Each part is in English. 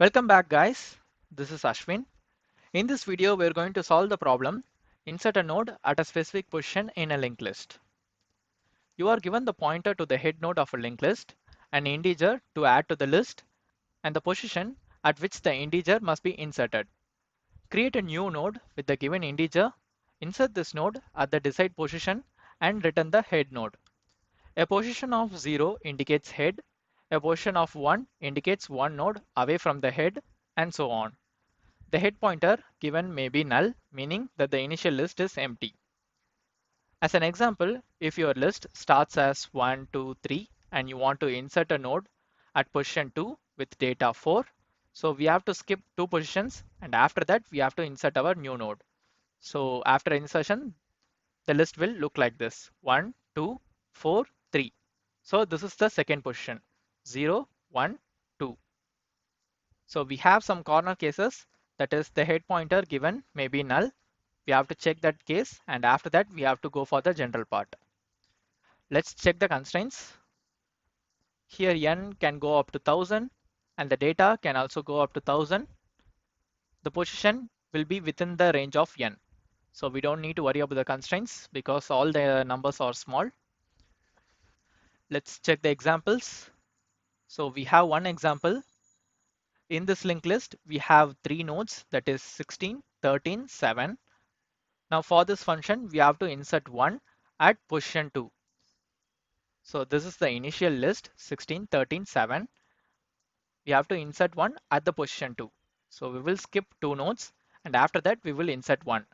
Welcome back guys, this is Ashwin. In this video we are going to solve the problem insert a node at a specific position in a linked list. You are given the pointer to the head node of a linked list, an integer to add to the list, and the position at which the integer must be inserted. Create a new node with the given integer, insert this node at the desired position and return the head node. A position of 0 indicates head, a position of 1 indicates one node away from the head, and so on. The head pointer given may be null, meaning that the initial list is empty. As an example, if your list starts as 1, 2, 3 and you want to insert a node at position 2 with data 4, so we have to skip 2 positions and after that we have to insert our new node. So after insertion, the list will look like this: 1, 2, 4, 3. So this is the second position: 0, 1, 2. So we have some corner cases, that is the head pointer given may be null. We have to check that case and after that we have to go for the general part. Let's check the constraints. Here n can go up to 1000 and the data can also go up to 1000. The position will be within the range of n. So we don't need to worry about the constraints because all the numbers are small. Let's check the examples. So we have one example. In this linked list, we have 3 nodes, that is 16, 13, 7. Now for this function, we have to insert 1 at position 2. So this is the initial list: 16, 13, 7. We have to insert 1 at the position 2. So we will skip 2 nodes and after that we will insert 1.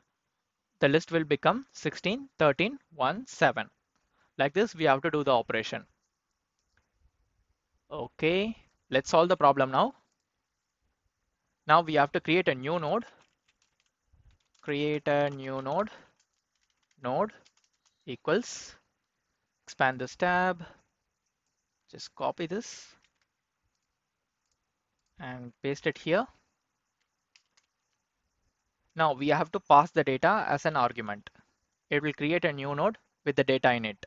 The list will become 16, 13, 1, 7. Like this we have to do the operation. Okay, let's solve the problem now. Now we have to create a new node. Create a new node. Node equals, expand this tab, just copy this and paste it here. Now we have to pass the data as an argument. It will create a new node with the data in it.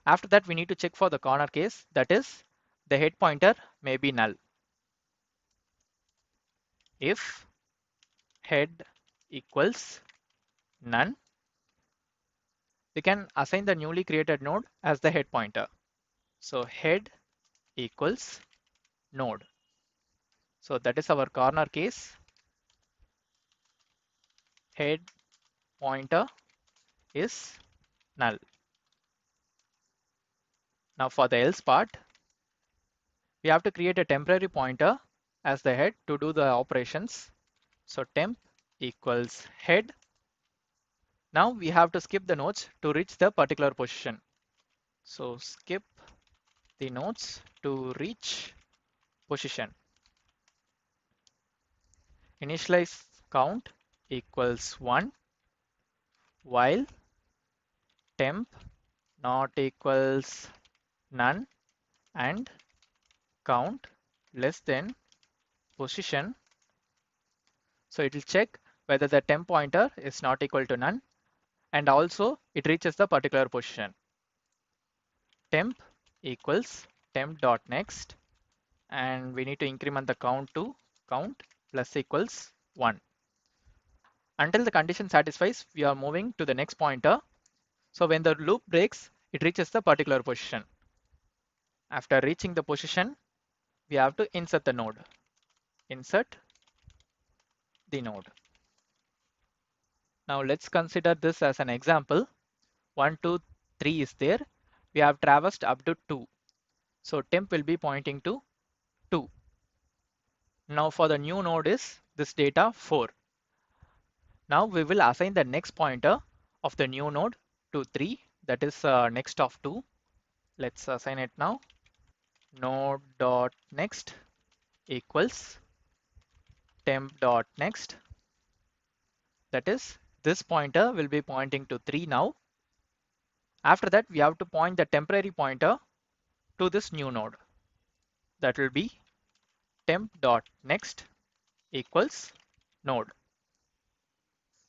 After that we need to check for the corner case, that is the head pointer may be null. If head equals none, we can assign the newly created node as the head pointer. So head equals node. So that is our corner case. Head pointer is null. Now for the else part, we have to create a temporary pointer as the head to do the operations. So temp equals head. Now we have to skip the nodes to reach the particular position. So skip the nodes to reach position. Initialize count equals 1 while temp not equals none and count less than position. So it will check whether the temp pointer is not equal to none and also it reaches the particular position. Temp equals temp.next and we need to increment the count to count plus equals 1. Until the condition satisfies, we are moving to the next pointer. So when the loop breaks, it reaches the particular position. After reaching the position, we have to insert the node. Insert the node. Now let's consider this as an example. 1, 2, 3 is there. We have traversed up to 2. So temp will be pointing to 2. Now for the new node is this data 4. Now we will assign the next pointer of the new node to 3, that is next of 2. Let's assign it now. Node.next equals temp.next. That is this pointer will be pointing to 3 now. After that we have to point the temporary pointer to this new node. That will be temp.next equals node.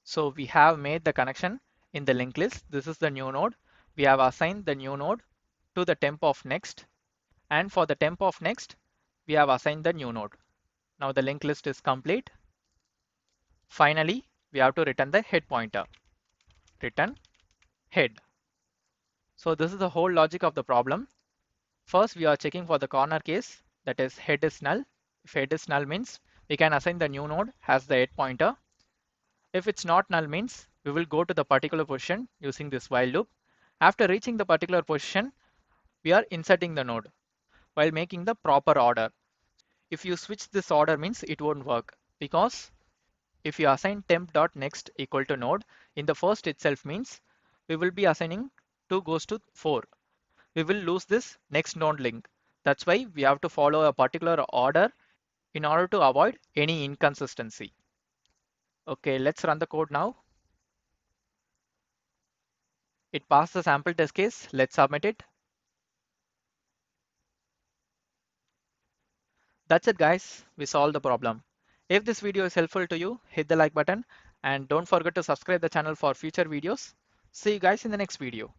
So we have made the connection in the linked list. This is the new node. We have assigned the new node to the temp of next, and for the temp of next we have assigned the new node. Now the linked list is complete. Finally, we have to return the head pointer. Return head. So this is the whole logic of the problem. First, we are checking for the corner case, that is head is null. If head is null means we can assign the new node as the head pointer. If it's not null means we will go to the particular position using this while loop. After reaching the particular position, we are inserting the node while making the proper order. If you switch this order means it won't work, because if you assign temp.next equal to node in the first itself means we will be assigning 2 goes to 4. We will lose this next node link. That's why we have to follow a particular order in order to avoid any inconsistency. Okay, let's run the code now. It passed the sample test case. Let's submit it. That's it guys, we solved the problem. If this video is helpful to you, hit the like button and don't forget to subscribe the channel for future videos. See you guys in the next video.